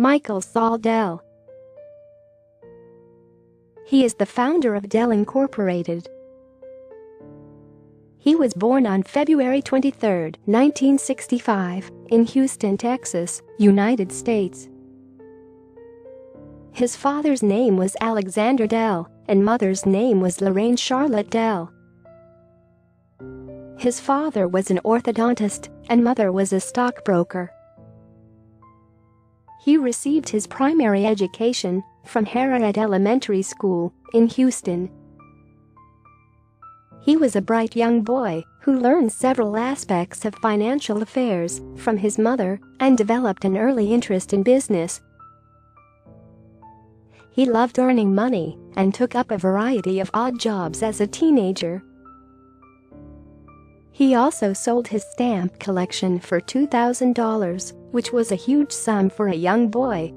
Michael Dell. He is the founder of Dell Incorporated. He was born on February 23, 1965, in Houston, Texas, United States. His father's name was Alexander Dell, and mother's name was Lorraine Charlotte Dell. His father was an orthodontist, and mother was a stockbroker. He received his primary education from Harrod Elementary School in Houston. He was a bright young boy who learned several aspects of financial affairs from his mother and developed an early interest in business. He loved earning money and took up a variety of odd jobs as a teenager. He also sold his stamp collection for $2,000, which was a huge sum for a young boy.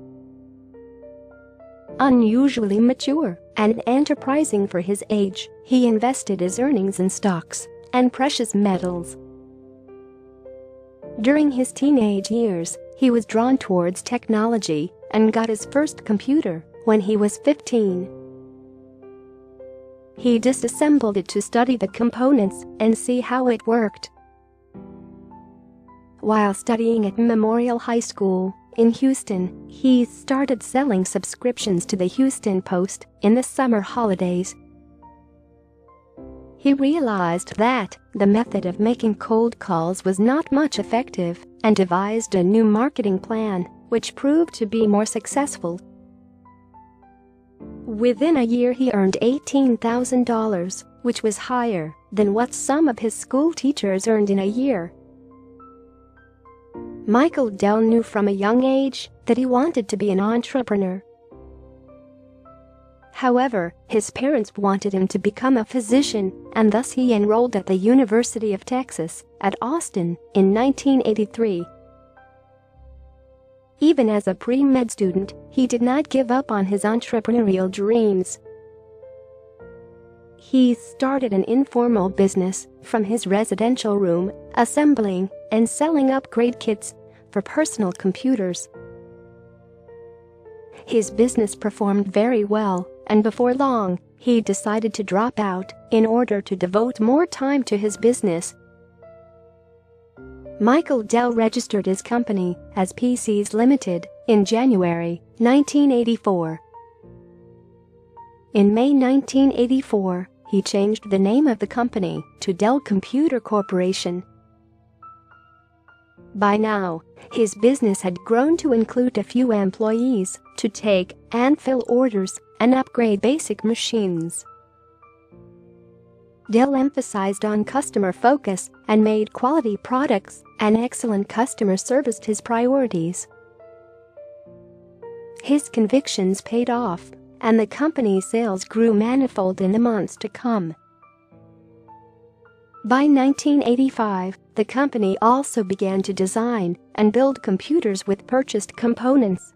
Unusually mature and enterprising for his age, he invested his earnings in stocks and precious metals. During his teenage years, he was drawn towards technology and got his first computer when he was 15. He disassembled it to study the components and see how it worked. While studying at Memorial High School in Houston, he started selling subscriptions to the Houston Post in the summer holidays. He realized that the method of making cold calls was not much effective and devised a new marketing plan, which proved to be more successful. Within a year he earned $18,000, which was higher than what some of his school teachers earned in a year. Michael Dell knew from a young age that he wanted to be an entrepreneur. However, his parents wanted him to become a physician, and thus he enrolled at the University of Texas at Austin in 1983. Even as a pre-med student, he did not give up on his entrepreneurial dreams. He started an informal business from his residential room, assembling and selling upgrade kits for personal computers. His business performed very well, and before long, he decided to drop out in order to devote more time to his business. Michael Dell registered his company as PCs Limited in January 1984. In May 1984, he changed the name of the company to Dell Computer Corporation. By now, his business had grown to include a few employees to take and fill orders and upgrade basic machines. Dell emphasized on customer focus and made quality products and excellent customer service his priorities. His convictions paid off, and the company's sales grew manifold in the months to come. By 1985, the company also began to design and build computers with purchased components.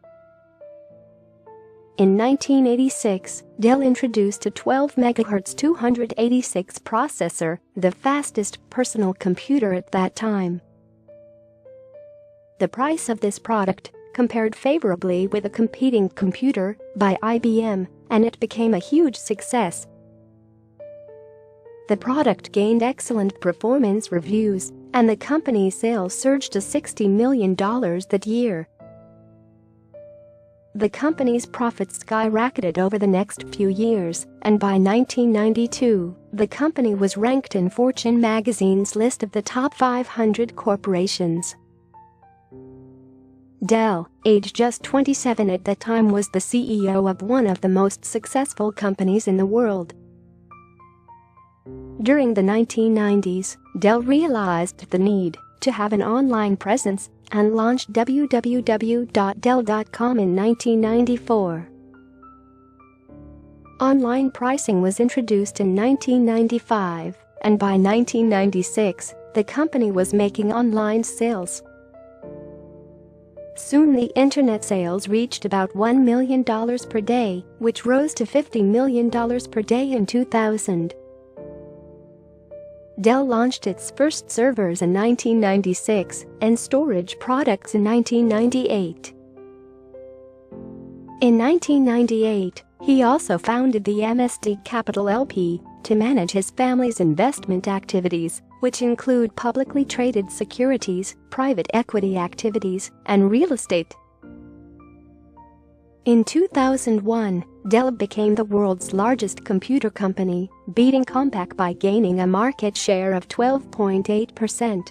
In 1986, Dell introduced a 12 MHz 286 processor, the fastest personal computer at that time. The price of this product compared favorably with a competing computer by IBM, and it became a huge success. The product gained excellent performance reviews, and the company's sales surged to $60 million that year. The company's profits skyrocketed over the next few years, and by 1992, the company was ranked in Fortune magazine's list of the top 500 corporations. Dell, aged just 27 at the time, was the CEO of one of the most successful companies in the world. During the 1990s, Dell realized the need to have an online presence and launched www.dell.com in 1994. Online pricing was introduced in 1995, and by 1996, the company was making online sales. Soon the internet sales reached about $1 million per day, which rose to $50 million per day in 2000. Dell launched its first servers in 1996 and storage products in 1998. In 1998, he also founded the MSD Capital LP to manage his family's investment activities, which include publicly traded securities, private equity activities, and real estate. In 2001, Dell became the world's largest computer company, beating Compaq by gaining a market share of 12.8%.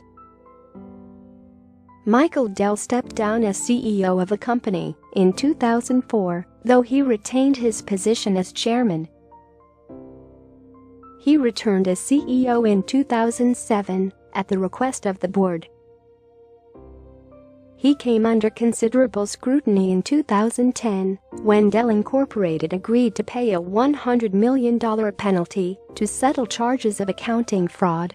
Michael Dell stepped down as CEO of the company in 2004, though he retained his position as chairman. He returned as CEO in 2007 at the request of the board. He came under considerable scrutiny in 2010 when Dell Incorporated agreed to pay a $100 million penalty to settle charges of accounting fraud.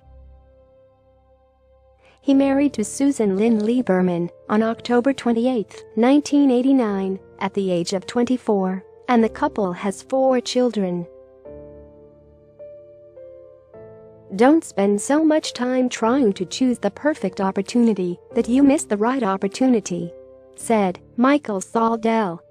He married to Susan Lynn Lieberman on October 28, 1989, at the age of 24, and the couple has 4 children. Don't spend so much time trying to choose the perfect opportunity that you miss the right opportunity, said Michael Dell.